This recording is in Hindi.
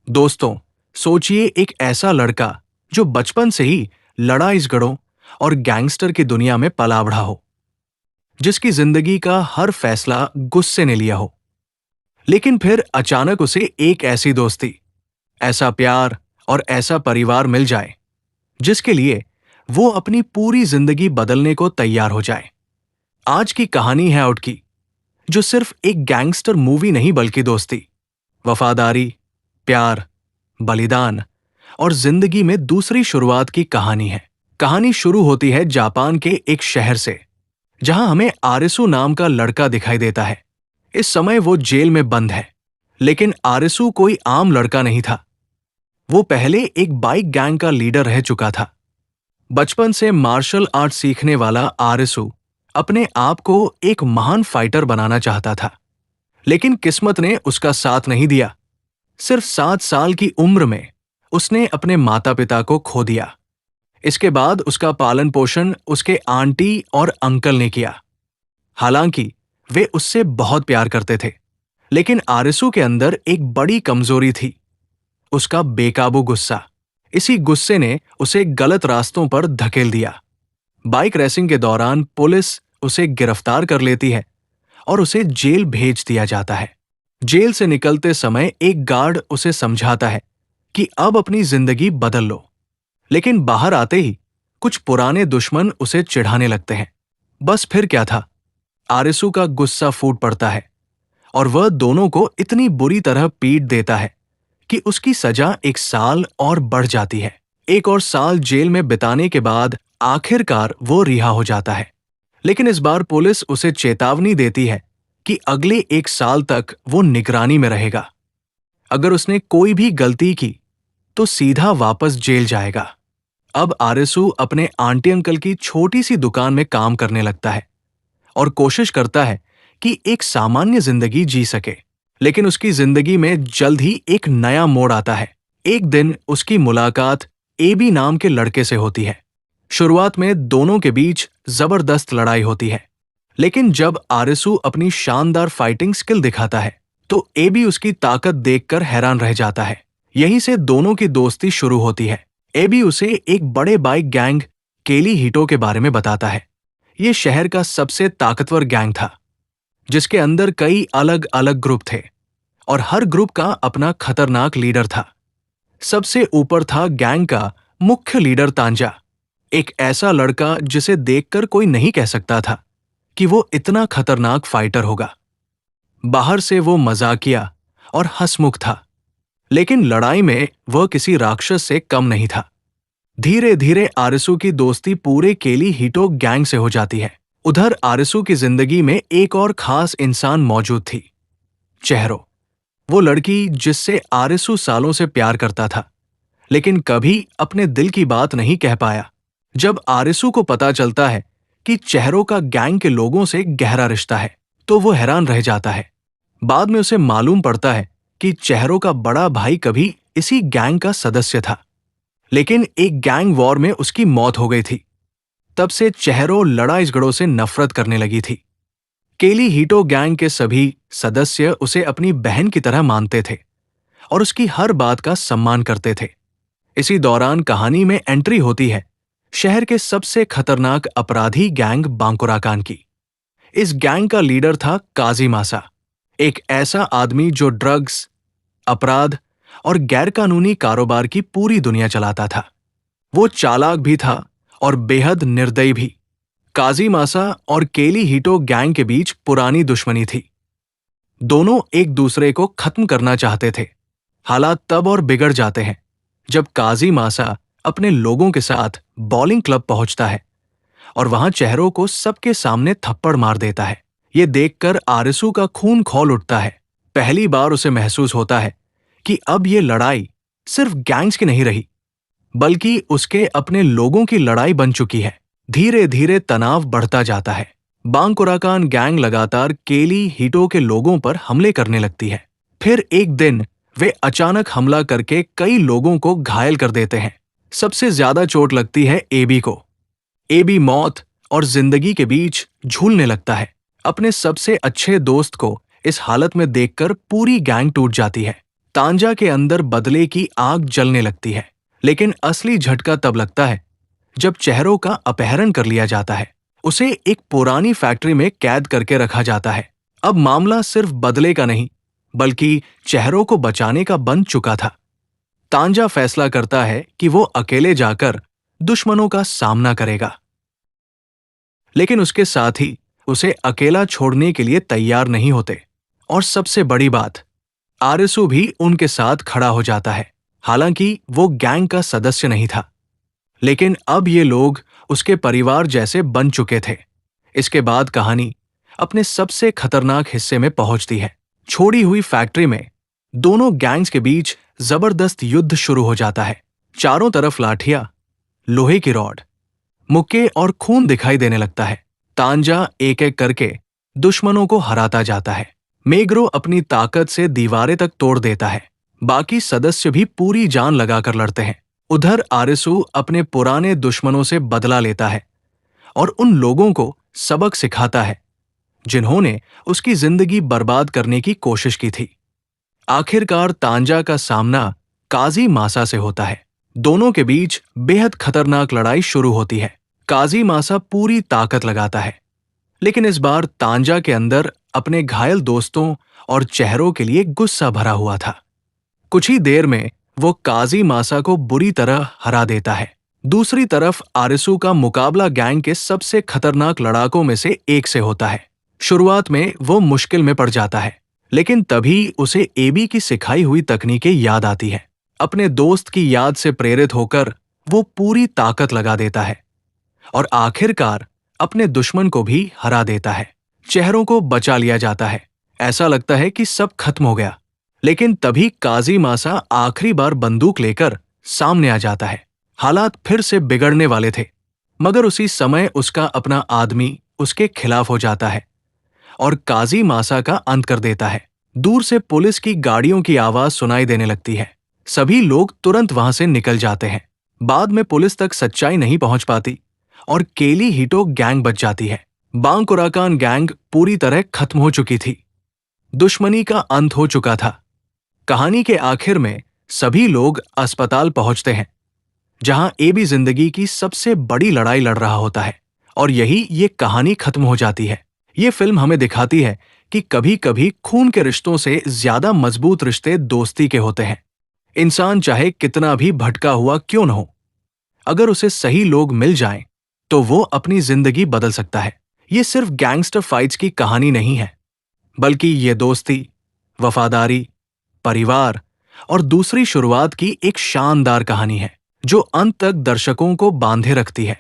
दोस्तों, सोचिए एक ऐसा लड़का जो बचपन से ही लड़ाई-झगड़ों और गैंगस्टर की दुनिया में पला बढ़ा हो, जिसकी जिंदगी का हर फैसला गुस्से ने लिया हो। लेकिन फिर अचानक उसे एक ऐसी दोस्ती, ऐसा प्यार और ऐसा परिवार मिल जाए, जिसके लिए वो अपनी पूरी जिंदगी बदलने को तैयार हो जाए। आज की कहानी है आउट की, जो सिर्फ एक गैंगस्टर मूवी नहीं बल्कि दोस्ती, वफादारी, प्यार, बलिदान और जिंदगी में दूसरी शुरुआत की कहानी है। कहानी शुरू होती है जापान के एक शहर से, जहां हमें आरिसु नाम का लड़का दिखाई देता है। इस समय वो जेल में बंद है, लेकिन आरिसु कोई आम लड़का नहीं था। वो पहले एक बाइक गैंग का लीडर रह चुका था। बचपन से मार्शल आर्ट सीखने वाला आरिसु अपने आप को एक महान फाइटर बनाना चाहता था, लेकिन किस्मत ने उसका साथ नहीं दिया। सिर्फ 7 साल की उम्र में उसने अपने माता पिता को खो दिया। इसके बाद उसका पालन पोषण उसके आंटी और अंकल ने किया। हालांकि वे उससे बहुत प्यार करते थे, लेकिन आरिसु के अंदर एक बड़ी कमजोरी थी, उसका बेकाबू गुस्सा। इसी गुस्से ने उसे गलत रास्तों पर धकेल दिया। बाइक रेसिंग के दौरान पुलिस उसे गिरफ्तार कर लेती है और उसे जेल भेज दिया जाता है। जेल से निकलते समय एक गार्ड उसे समझाता है कि अब अपनी जिंदगी बदल लो, लेकिन बाहर आते ही कुछ पुराने दुश्मन उसे चिढ़ाने लगते हैं। बस फिर क्या था, आरिसु का गुस्सा फूट पड़ता है और वह दोनों को इतनी बुरी तरह पीट देता है कि उसकी सजा 1 साल और बढ़ जाती है। 1 और साल जेल में बिताने के बाद आखिरकार वो रिहा हो जाता है, लेकिन इस बार पुलिस उसे चेतावनी देती है कि अगले 1 साल तक वो निगरानी में रहेगा। अगर उसने कोई भी गलती की तो सीधा वापस जेल जाएगा। अब आरिसु अपने आंटी अंकल की छोटी सी दुकान में काम करने लगता है और कोशिश करता है कि एक सामान्य जिंदगी जी सके। लेकिन उसकी जिंदगी में जल्द ही एक नया मोड़ आता है। एक दिन उसकी मुलाकात एबी नाम के लड़के से होती है। शुरुआत में दोनों के बीच जबरदस्त लड़ाई होती है, लेकिन जब आरिसु अपनी शानदार फाइटिंग स्किल दिखाता है तो एबी उसकी ताकत देखकर हैरान रह जाता है। यहीं से दोनों की दोस्ती शुरू होती है। एबी उसे एक बड़े बाइक गैंग केली हीटो के बारे में बताता है। ये शहर का सबसे ताकतवर गैंग था, जिसके अंदर कई अलग अलग ग्रुप थे और हर ग्रुप का अपना खतरनाक लीडर था। सबसे ऊपर था गैंग का मुख्य लीडर तांजा, एक ऐसा लड़का जिसे देखकर कोई नहीं कह सकता था कि वो इतना खतरनाक फाइटर होगा। बाहर से वो मजाकिया और हंसमुख था, लेकिन लड़ाई में वह किसी राक्षस से कम नहीं था। धीरे धीरे आरिसु की दोस्ती पूरे केली हीटो गैंग से हो जाती है। उधर आरिसु की जिंदगी में एक और खास इंसान मौजूद थी, चेहरो। वो लड़की जिससे आरिसु सालों से प्यार करता था, लेकिन कभी अपने दिल की बात नहीं कह पाया। जब आरिसु को पता चलता है कि चेहरो का गैंग के लोगों से गहरा रिश्ता है, तो वो हैरान रह जाता है। बाद में उसे मालूम पड़ता है कि चेहरो का बड़ा भाई कभी इसी गैंग का सदस्य था, लेकिन एक गैंग वॉर में उसकी मौत हो गई थी। तब से चेहरो लड़ाई झगड़ों से नफरत करने लगी थी। केली हीटो गैंग के सभी सदस्य उसे अपनी बहन की तरह मानते थे और उसकी हर बात का सम्मान करते थे। इसी दौरान कहानी में एंट्री होती है शहर के सबसे खतरनाक अपराधी गैंग बांकुराकान की। इस गैंग का लीडर था काजीमासा, एक ऐसा आदमी जो ड्रग्स, अपराध और गैरकानूनी कारोबार की पूरी दुनिया चलाता था। वो चालाक भी था और बेहद निर्दयी भी। काजीमासा और केली हीटो गैंग के बीच पुरानी दुश्मनी थी। दोनों एक दूसरे को खत्म करना चाहते थे। हालात तब और बिगड़ जाते हैं जब काजीमासा अपने लोगों के साथ बॉलिंग क्लब पहुंचता है और वहां चेहरों को सबके सामने थप्पड़ मार देता है। ये देखकर आरिसु का खून खौल उठता है। पहली बार उसे महसूस होता है कि अब ये लड़ाई सिर्फ गैंग्स की नहीं रही, बल्कि उसके अपने लोगों की लड़ाई बन चुकी है। धीरे धीरे तनाव बढ़ता जाता है। बांकुराकान गैंग लगातार केली हीटो के लोगों पर हमले करने लगती है। फिर एक दिन वे अचानक हमला करके कई लोगों को घायल कर देते हैं। सबसे ज्यादा चोट लगती है एबी को। एबी मौत और जिंदगी के बीच झूलने लगता है। अपने सबसे अच्छे दोस्त को इस हालत में देखकर पूरी गैंग टूट जाती है। तांजा के अंदर बदले की आग जलने लगती है, लेकिन असली झटका तब लगता है जब चेहरों का अपहरण कर लिया जाता है। उसे एक पुरानी फैक्ट्री में कैद करके रखा जाता है। अब मामला सिर्फ बदले का नहीं, बल्कि चेहरों को बचाने का बन चुका था। तांजा फैसला करता है कि वो अकेले जाकर दुश्मनों का सामना करेगा, लेकिन उसके साथ ही उसे अकेला छोड़ने के लिए तैयार नहीं होते। और सबसे बड़ी बात, आरिसू भी उनके साथ खड़ा हो जाता है। हालांकि वो गैंग का सदस्य नहीं था, लेकिन अब ये लोग उसके परिवार जैसे बन चुके थे। इसके बाद कहानी अपने सबसे खतरनाक हिस्से में पहुंचती है। छोड़ी हुई फैक्ट्री में दोनों गैंग्स के बीच जबरदस्त युद्ध शुरू हो जाता है। चारों तरफ लाठियां, लोहे की रॉड, मुक्के और खून दिखाई देने लगता है। तांजा एक एक करके दुश्मनों को हराता जाता है। मेग्रो अपनी ताकत से दीवारें तक तोड़ देता है। बाकी सदस्य भी पूरी जान लगाकर लड़ते हैं। उधर आरिसू अपने पुराने दुश्मनों से बदला लेता है और उन लोगों को सबक सिखाता है जिन्होंने उसकी जिंदगी बर्बाद करने की कोशिश की थी। आखिरकार तांजा का सामना काजी मासा से होता है। दोनों के बीच बेहद खतरनाक लड़ाई शुरू होती है। काजी मासा पूरी ताकत लगाता है, लेकिन इस बार तांजा के अंदर अपने घायल दोस्तों और चेहरों के लिए गुस्सा भरा हुआ था। कुछ ही देर में वो काजी मासा को बुरी तरह हरा देता है। दूसरी तरफ आरिसू का मुकाबला गैंग के सबसे खतरनाक लड़ाकों में से एक से होता है। शुरुआत में वो मुश्किल में पड़ जाता है, लेकिन तभी उसे एबी की सिखाई हुई तकनीकें याद आती है। अपने दोस्त की याद से प्रेरित होकर वो पूरी ताकत लगा देता है और आखिरकार अपने दुश्मन को भी हरा देता है। चेहरों को बचा लिया जाता है। ऐसा लगता है कि सब खत्म हो गया, लेकिन तभी काजी मासा आखिरी बार बंदूक लेकर सामने आ जाता है। हालात फिर से बिगड़ने वाले थे, मगर उसी समय उसका अपना आदमी उसके खिलाफ हो जाता है और काजी मासा का अंत कर देता है। दूर से पुलिस की गाड़ियों की आवाज सुनाई देने लगती है। सभी लोग तुरंत वहां से निकल जाते हैं। बाद में पुलिस तक सच्चाई नहीं पहुंच पाती और केली हिटो गैंग बच जाती है। बांकुराकान गैंग पूरी तरह खत्म हो चुकी थी। दुश्मनी का अंत हो चुका था। कहानी के आखिर में सभी लोग अस्पताल पहुंचते हैं, जहां एबी जिंदगी की सबसे बड़ी लड़ाई लड़ रहा होता है, और यही ये कहानी खत्म हो जाती है। ये फिल्म हमें दिखाती है कि कभी कभी खून के रिश्तों से ज्यादा मजबूत रिश्ते दोस्ती के होते हैं। इंसान चाहे कितना भी भटका हुआ क्यों न हो, अगर उसे सही लोग मिल जाएं, तो वो अपनी जिंदगी बदल सकता है। ये सिर्फ गैंगस्टर फाइट्स की कहानी नहीं है, बल्कि ये दोस्ती, वफादारी, परिवार और दूसरी शुरुआत की एक शानदार कहानी है, जो अंत तक दर्शकों को बांधे रखती है।